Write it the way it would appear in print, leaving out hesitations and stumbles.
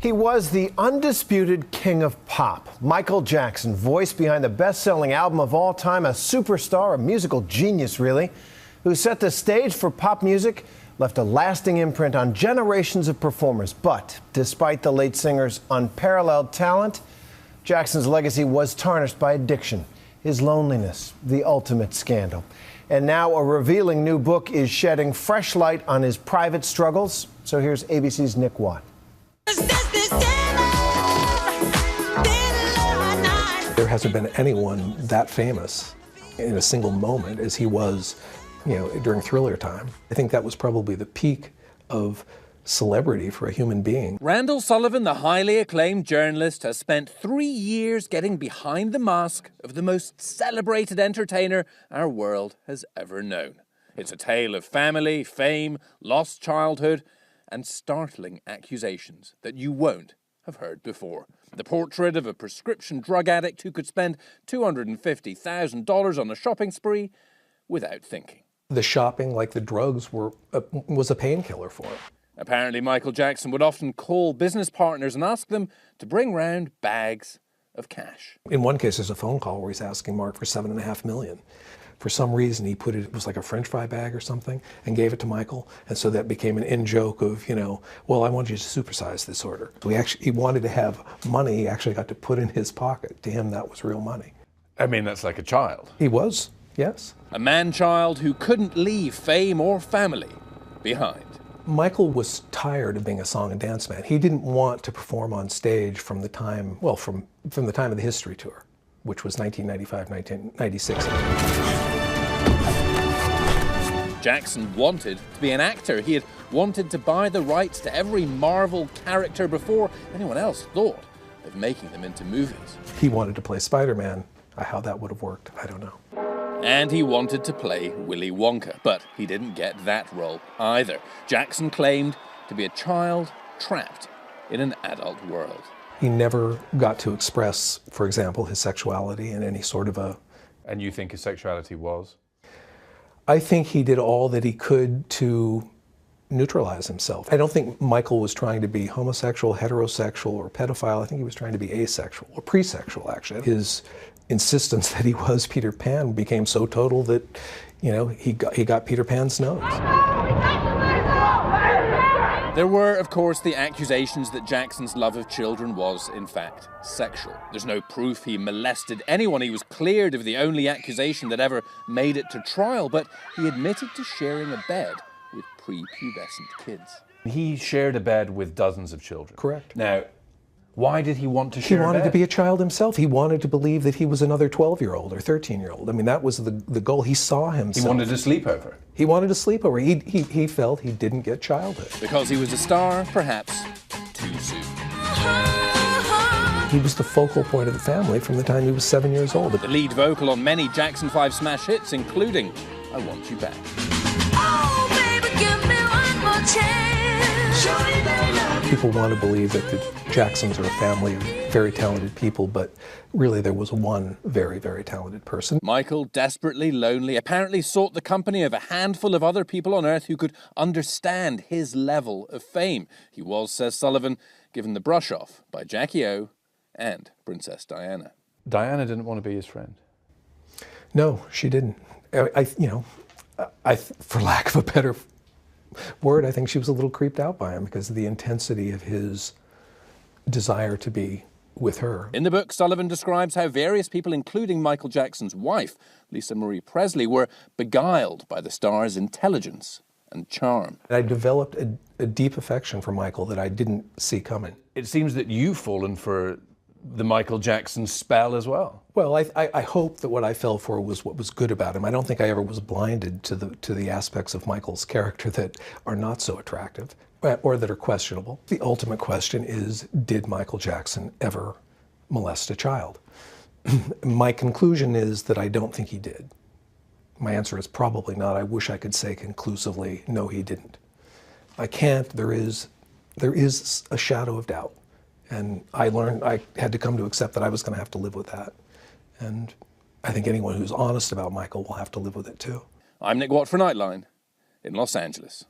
He was the undisputed king of pop. Michael Jackson, voice behind the best-selling album of all time, a superstar, a musical genius, really, who set the stage for pop music, left a lasting imprint on generations of performers. But despite the late singer's unparalleled talent, Jackson's legacy was tarnished by addiction, his loneliness, the ultimate scandal. And now a revealing new book is shedding fresh light on his private struggles. So here's ABC's Nick Watt. There hasn't been anyone that famous in a single moment as he was, during Thriller time. I think that was probably the peak of celebrity for a human being. Randall Sullivan, the highly acclaimed journalist, has spent 3 years getting behind the mask of the most celebrated entertainer our world has ever known. It's a tale of family, fame, lost childhood, and startling accusations that you won't have heard before. The portrait of a prescription drug addict who could spend $250,000 on a shopping spree without thinking. The shopping, like the drugs, was a painkiller for him. Apparently, Michael Jackson would often call business partners and ask them to bring round bags of cash. In one case, there's a phone call where he's asking Mark for $7.5 million. For some reason, he put it was like a French fry bag or something, and gave it to Michael. And so that became an in-joke of, well, I want you to supersize this order. So he wanted to have money he actually got to put in his pocket. To him, that was real money. I mean, that's like a child. He was, yes. A man-child who couldn't leave fame or family behind. Michael was tired of being a song and dance man. He didn't want to perform on stage from the time, from the time of the History Tour, which was 1995, 1996. Jackson wanted to be an actor. He had wanted to buy the rights to every Marvel character before anyone else thought of making them into movies. He wanted to play Spider-Man. How that would have worked, I don't know. And he wanted to play Willy Wonka, but he didn't get that role either. Jackson claimed to be a child trapped in an adult world. He never got to express, for example, his sexuality in any sort of a... And you think his sexuality was? I think he did all that he could to neutralize himself. I don't think Michael was trying to be homosexual, heterosexual, or pedophile. I think he was trying to be asexual, or pre-sexual, actually. His insistence that he was Peter Pan became so total that, he got Peter Pan's nose. There were, of course, the accusations that Jackson's love of children was, in fact, sexual. There's no proof he molested anyone. He was cleared of the only accusation that ever made it to trial, but he admitted to sharing a bed with prepubescent kids. He shared a bed with dozens of children. Correct. Now, why did he want to share a bed? He wanted to be a child himself. He wanted to believe that he was another 12-year-old or 13-year-old. I mean, that was the goal. He saw himself. He wanted a sleepover. He wanted a sleepover. He felt he didn't get childhood. Because he was a star, perhaps too soon. He was the focal point of the family from the time he was 7 years old. The lead vocal on many Jackson 5 smash hits, including I Want You Back. Oh, baby, give me one more chance. Show me that love. People want to believe that the Jacksons are a family of very talented people, but really there was one very, very talented person. Michael, desperately lonely, apparently sought the company of a handful of other people on Earth who could understand his level of fame. He was, says Sullivan, given the brush off by Jackie O and Princess Diana. Diana didn't want to be his friend. No, she didn't. For lack of a better word, I think she was a little creeped out by him because of the intensity of his desire to be with her. In the book, Sullivan describes how various people, including Michael Jackson's wife, Lisa Marie Presley, were beguiled by the star's intelligence and charm. I developed a deep affection for Michael that I didn't see coming. It seems that you've fallen for the Michael Jackson spell as well. Well, I hope that what I fell for was what was good about him. I don't think I ever was blinded to the aspects of Michael's character that are not so attractive or that are questionable. The ultimate question is, did Michael Jackson ever molest a child? My conclusion is that I don't think he did. My answer is probably not. I wish I could say conclusively, no, he didn't. I can't. There is a shadow of doubt. And I had to come to accept that I was going to have to live with that. And I think anyone who's honest about Michael will have to live with it too. I'm Nick Watt for Nightline in Los Angeles.